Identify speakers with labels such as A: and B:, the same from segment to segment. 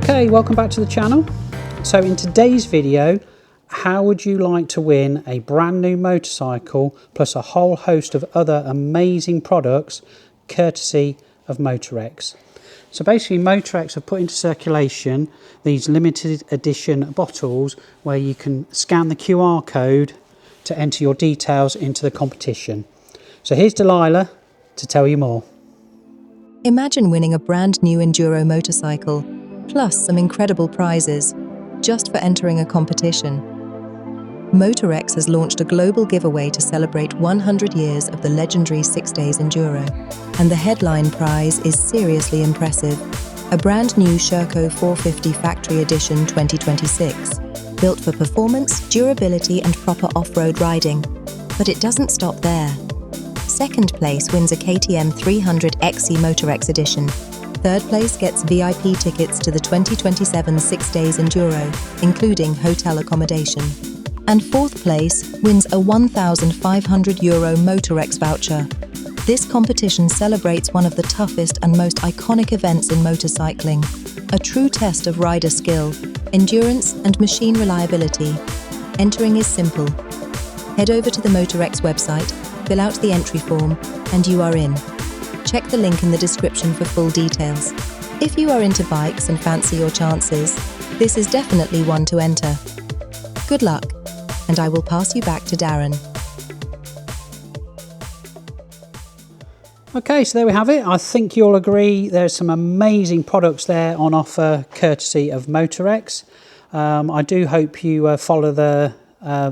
A: Okay, welcome back to the channel. So in today's video, how would you like to win a brand new motorcycle plus a whole host of other amazing products courtesy of Motorex? So basically Motorex have put into circulation these limited edition bottles where you can scan the QR code to enter your details into the competition. So here's Delilah to tell you more.
B: Imagine winning a brand new Enduro motorcycle, plus some incredible prizes, just for entering a competition. Motorex has launched a global giveaway to celebrate 100 years of the legendary 6 Days Enduro, and the headline prize is seriously impressive: a brand new Sherco 450 Factory Edition 2026, built for performance, durability and proper off-road riding. But it doesn't stop there. Second place wins a KTM 300 EXC Motorex Edition. Third place gets VIP tickets to the 2027 6 Days Enduro, including hotel accommodation. And fourth place wins a €1,500 Motorex voucher. This competition celebrates one of the toughest and most iconic events in motorcycling, a true test of rider skill, endurance and machine reliability. Entering is simple. Head over to the Motorex website, fill out the entry form, and you are in. Check the link in the description for full details. If you are into bikes and fancy your chances, this is definitely one to enter. Good luck, and I will pass you back to Darren.
A: Okay, so there we have it. I think you'll agree there's some amazing products there on offer courtesy of Motorex. I do hope you follow the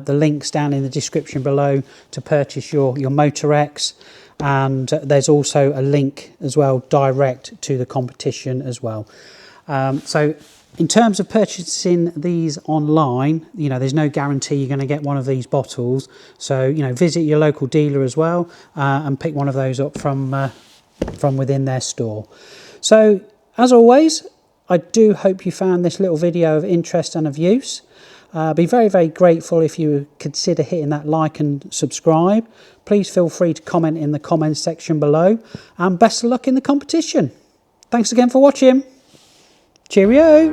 A: links down in the description below to purchase your Motorex, and there's also a link as well direct to the competition as well. So in terms of purchasing these online, there's no guarantee you're going to get one of these bottles, so visit your local dealer as well and pick one of those up from within their store. So as always, I do hope you found this little video of interest and of use. Be very, very grateful if you consider hitting that like and subscribe. Please feel free to comment in the comments section below, and best of luck in the competition. Thanks again for watching. Cheerio!